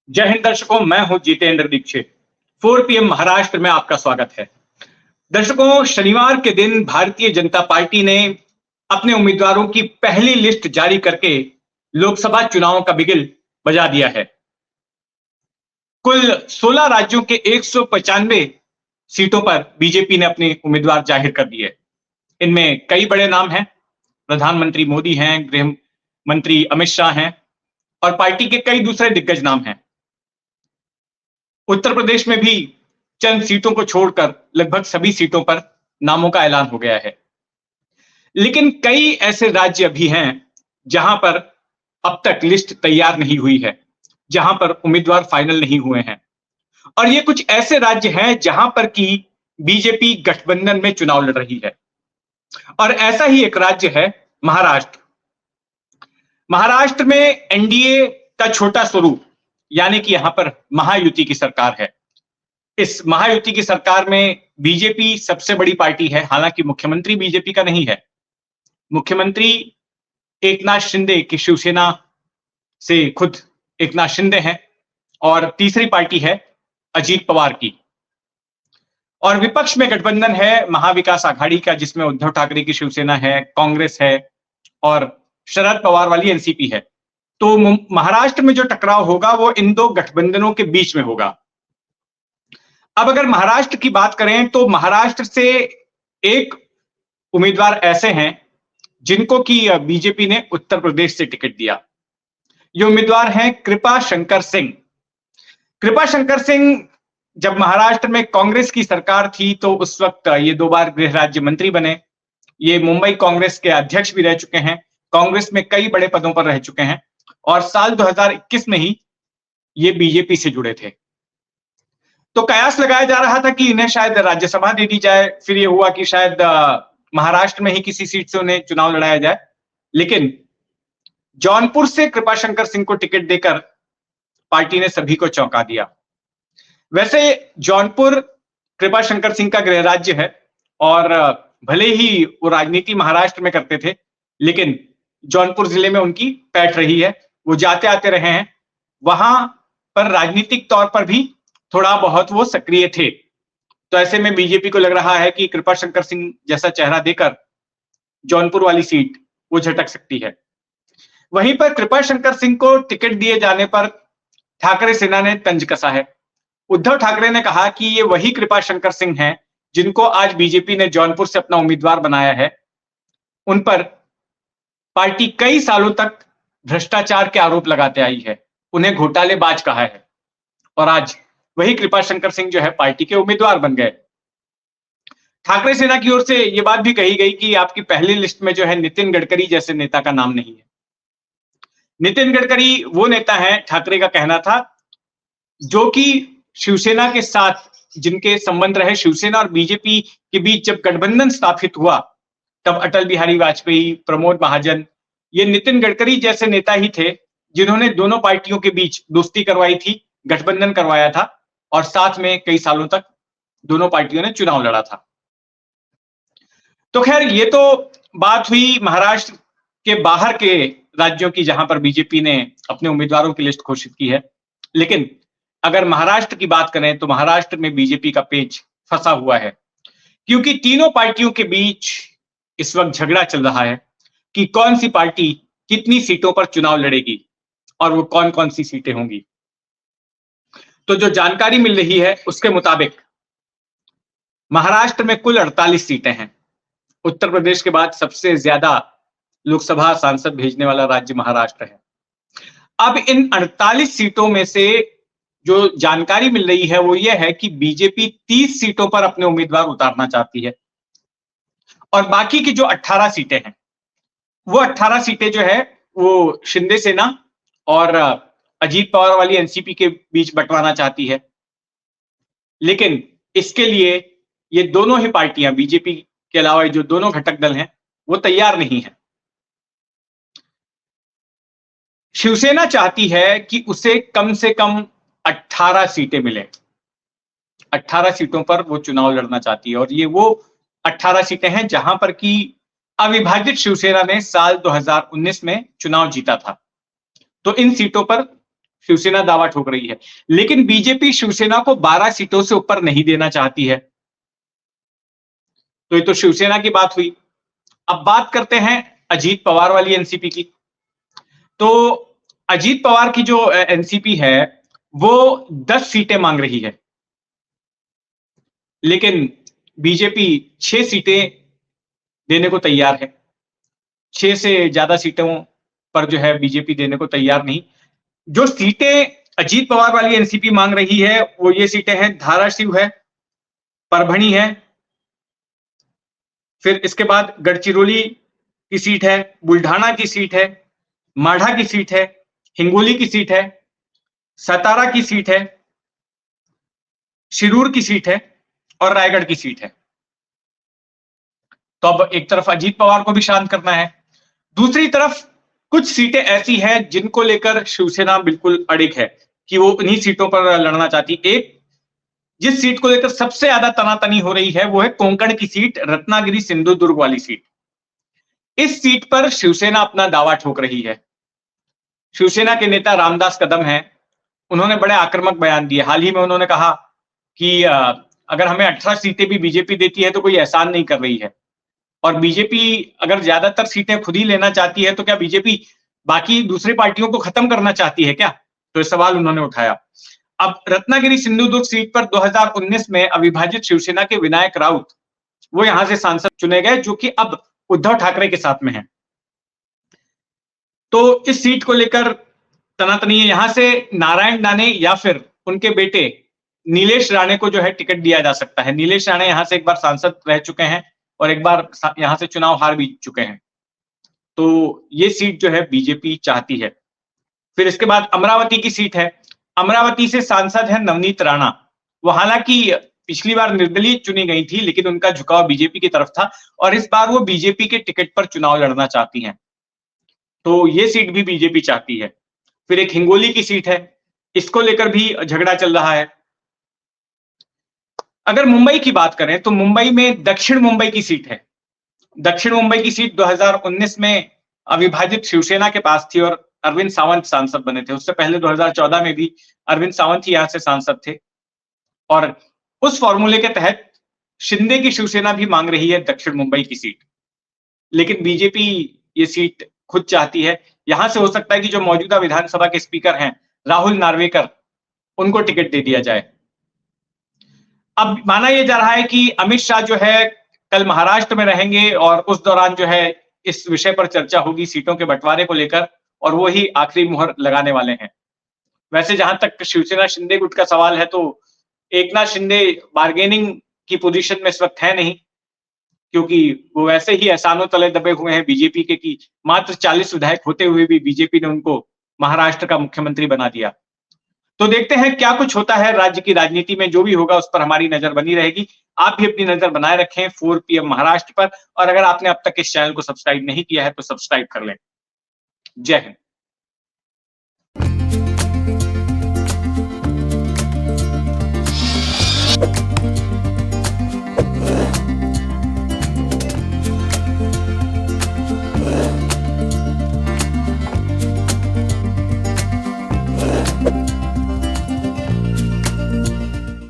जय हिंद दर्शकों, मैं हूं जितेंद्र दीक्षित। 4 पीएम महाराष्ट्र में आपका स्वागत है। दर्शकों, शनिवार के दिन भारतीय जनता पार्टी ने अपने उम्मीदवारों की पहली लिस्ट जारी करके लोकसभा चुनाव का बिगिल बजा दिया है। कुल 16 राज्यों के 195 सीटों पर बीजेपी ने अपने उम्मीदवार जाहिर कर दिए। इनमें कई बड़े नाम हैं। प्रधानमंत्री मोदी हैं, गृह मंत्री अमित शाह हैं और पार्टी के कई दूसरे दिग्गज नाम हैं। उत्तर प्रदेश में भी चंद सीटों को छोड़कर लगभग सभी सीटों पर नामों का ऐलान हो गया है। लेकिन कई ऐसे राज्य भी हैं जहां पर अब तक लिस्ट तैयार नहीं हुई है, जहां पर उम्मीदवार फाइनल नहीं हुए हैं। और ये कुछ ऐसे राज्य हैं जहां पर की बीजेपी गठबंधन में चुनाव लड़ रही है। और ऐसा ही एक राज्य है महाराष्ट्र। महाराष्ट्र में एनडीए का छोटा स्वरूप, यानी कि यहां पर महायुति की सरकार है। इस महायुति की सरकार में बीजेपी सबसे बड़ी पार्टी है। हालांकि मुख्यमंत्री बीजेपी का नहीं है। मुख्यमंत्री एकनाथ शिंदे की शिवसेना से खुद एकनाथ शिंदे हैं और तीसरी पार्टी है अजीत पवार की। और विपक्ष में गठबंधन है महाविकास आघाड़ी का, जिसमें उद्धव ठाकरे की शिवसेना है, कांग्रेस है और शरद पवार वाली एनसीपी है। तो महाराष्ट्र में जो टकराव होगा वो इन दो गठबंधनों के बीच में होगा। अब अगर महाराष्ट्र की बात करें तो महाराष्ट्र से एक उम्मीदवार ऐसे हैं जिनको की बीजेपी ने उत्तर प्रदेश से टिकट दिया। ये उम्मीदवार हैं कृपा शंकर सिंह। कृपा शंकर सिंह जब महाराष्ट्र में कांग्रेस की सरकार थी तो उस वक्त ये 2 बार गृह राज्य मंत्री बने। ये मुंबई कांग्रेस के अध्यक्ष भी रह चुके हैं। कांग्रेस में कई बड़े पदों पर रह चुके हैं और साल 2021 में ही ये बीजेपी से जुड़े थे। तो कयास लगाया जा रहा था कि इन्हें शायद राज्यसभा दे दी जाए। फिर ये हुआ कि शायद महाराष्ट्र में ही किसी सीट से उन्हें चुनाव लड़ाया जाए। लेकिन जौनपुर से कृपा शंकर सिंह को टिकट देकर पार्टी ने सभी को चौंका दिया। वैसे जौनपुर कृपा शंकर सिंह का गृह राज्य है और भले ही वो राजनीति महाराष्ट्र में करते थे, लेकिन जौनपुर जिले में उनकी पैठ रही है। वो जाते आते रहे हैं। वहां पर राजनीतिक तौर पर भी थोड़ा बहुत वो सक्रिय थे। तो ऐसे में बीजेपी को लग रहा है कि कृपा शंकर सिंह जैसा चेहरा देकर जौनपुर वाली सीट वो झटक सकती है। वहीं पर कृपा शंकर सिंह को टिकट दिए जाने पर ठाकरे सेना ने तंज कसा है। उद्धव ठाकरे ने कहा कि ये वही कृपा शंकर सिंह हैं जिनको आज बीजेपी ने जौनपुर से अपना उम्मीदवार बनाया है। उन पर पार्टी कई सालों तक भ्रष्टाचार के आरोप लगाते आई है, उन्हें घोटालेबाज कहा है और आज वही कृपा शंकर सिंह जो है पार्टी के उम्मीदवार बन गए। ठाकरे सेना की ओर से यह बात भी कही गई कि आपकी पहली लिस्ट में जो है नितिन गडकरी जैसे नेता का नाम नहीं है। नितिन गडकरी वो नेता है, ठाकरे का कहना था, जो कि शिवसेना के साथ जिनके संबंध रहे। शिवसेना और बीजेपी के बीच जब गठबंधन स्थापित हुआ तब अटल बिहारी वाजपेयी, प्रमोद महाजन, ये नितिन गडकरी जैसे नेता ही थे जिन्होंने दोनों पार्टियों के बीच दोस्ती करवाई थी, गठबंधन करवाया था और साथ में कई सालों तक दोनों पार्टियों ने चुनाव लड़ा था। तो खैर, ये तो बात हुई महाराष्ट्र के बाहर के राज्यों की, जहां पर बीजेपी ने अपने उम्मीदवारों की लिस्ट घोषित की है। लेकिन अगर महाराष्ट्र की बात करें तो महाराष्ट्र में बीजेपी का पेच फंसा हुआ है, क्योंकि तीनों पार्टियों के बीच इस वक्त झगड़ा चल रहा है कि कौन सी पार्टी कितनी सीटों पर चुनाव लड़ेगी और वो कौन कौन सी सीटें होंगी। तो जो जानकारी मिल रही है उसके मुताबिक महाराष्ट्र में कुल 48 सीटें हैं। उत्तर प्रदेश के बाद सबसे ज्यादा लोकसभा सांसद भेजने वाला राज्य महाराष्ट्र है। अब इन 48 सीटों में से जो जानकारी मिल रही है वो ये है कि बीजेपी 30 सीटों पर अपने उम्मीदवार उतारना चाहती है और बाकी की जो 18 सीटें हैं वो 18 सीटें जो है वो शिंदे सेना और अजीत पवार वाली एनसीपी के बीच बंटवाना चाहती है। लेकिन इसके लिए ये दोनों ही पार्टियां, बीजेपी के अलावा जो दोनों घटक दल हैं, वो तैयार नहीं है। शिवसेना चाहती है कि उसे कम से कम 18 सीटें मिले। 18 सीटों पर वो चुनाव लड़ना चाहती है और ये वो 18 सीटें हैं जहां पर की अविभाजित शिवसेना ने साल 2019 में चुनाव जीता था। तो इन सीटों पर शिवसेना दावा ठोक रही है। लेकिन बीजेपी शिवसेना को 12 सीटों से ऊपर नहीं देना चाहती है। तो ये तो शिवसेना की बात हुई। अब बात करते हैं अजीत पवार वाली एनसीपी की। तो अजीत पवार की जो एनसीपी है वो 10 सीटें मांग रही है, लेकिन बीजेपी 6 सीटें देने को तैयार है। 6 से ज्यादा सीटों पर जो है बीजेपी देने को तैयार नहीं। जो सीटें अजीत पवार वाली एनसीपी मांग रही है वो ये सीटें हैं, धाराशिव है, परभणी है, फिर इसके बाद गढ़चिरौली की सीट है, बुल्ढाना की सीट है, माढ़ा की सीट है, हिंगोली की सीट है, सतारा की सीट है, शिरूर की सीट है और रायगढ़ की सीट है। तो अब एक तरफ अजीत पवार को भी शांत करना है, दूसरी तरफ कुछ सीटें ऐसी हैं जिनको लेकर शिवसेना बिल्कुल अड़िग है कि वो इन्हीं सीटों पर लड़ना चाहती। एक जिस सीट को लेकर सबसे ज्यादा तनातनी हो रही है वो है कोंकण की सीट, रत्नागिरी सिंधुदुर्ग वाली सीट। इस सीट पर शिवसेना अपना दावा ठोक रही है। शिवसेना के नेता रामदास कदम हैं, उन्होंने बड़े आक्रामक बयान दिए। हाल ही में उन्होंने कहा कि अगर हमें 18 सीटें भी बीजेपी देती है तो कोई एहसान नहीं कर रही है, और बीजेपी अगर ज्यादातर सीटें खुद ही लेना चाहती है तो क्या बीजेपी बाकी दूसरी पार्टियों को खत्म करना चाहती है क्या? तो ये सवाल उन्होंने उठाया। अब रत्नागिरी सिंधुदुर्ग सीट पर 2019 में अविभाजित शिवसेना के विनायक राउत वो यहां से सांसद चुने गए, जो कि अब उद्धव ठाकरे के साथ में हैं। तो इस सीट को लेकर तनातनी है। यहां से नारायण राणे या फिर उनके बेटे नीलेश राणे को जो है टिकट दिया जा सकता है। नीलेश राणे यहां से एक बार सांसद रह चुके हैं और एक बार यहां से चुनाव हार भी चुके हैं। तो ये सीट जो है बीजेपी चाहती है। फिर इसके बाद अमरावती की सीट है। अमरावती से सांसद है नवनीत राणा। वो हालांकि पिछली बार निर्दलीय चुनी गई थी, लेकिन उनका झुकाव बीजेपी की तरफ था और इस बार वो बीजेपी के टिकट पर चुनाव लड़ना चाहती हैं। तो ये सीट भी बीजेपी चाहती है। फिर एक हिंगोली की सीट है, इसको लेकर भी झगड़ा चल रहा है। अगर मुंबई की बात करें तो मुंबई में दक्षिण मुंबई की सीट है। दक्षिण मुंबई की सीट 2019 में अविभाजित शिवसेना के पास थी और अरविंद सावंत सांसद बने थे। उससे पहले 2014 में भी अरविंद सावंत ही यहां से सांसद थे और उस फॉर्मूले के तहत शिंदे की शिवसेना भी मांग रही है दक्षिण मुंबई की सीट, लेकिन बीजेपी ये सीट खुद चाहती है। यहां से हो सकता है कि जो मौजूदा विधानसभा के स्पीकर हैं राहुल नार्वेकर, उनको टिकट दे दिया जाए। अब माना यह जा रहा है कि अमित शाह जो है कल महाराष्ट्र में रहेंगे और उस दौरान जो है इस विषय पर चर्चा होगी सीटों के बंटवारे को लेकर, और वो ही आखिरी मुहर लगाने वाले हैं। वैसे जहां तक शिवसेना शिंदे गुट का सवाल है तो एकनाथ शिंदे बार्गेनिंग की पोजीशन में इस वक्त है नहीं, क्योंकि वो वैसे ही एहसानों तले दबे हुए हैं बीजेपी के कि मात्र 40 विधायक होते हुए भी बीजेपी ने उनको महाराष्ट्र का मुख्यमंत्री बना दिया। तो देखते हैं क्या कुछ होता है राज्य की राजनीति में। जो भी होगा उस पर हमारी नजर बनी रहेगी। आप भी अपनी नजर बनाए रखें 4 PM महाराष्ट्र पर, और अगर आपने अब तक इस चैनल को सब्सक्राइब नहीं किया है तो सब्सक्राइब कर लें। जय हिंद।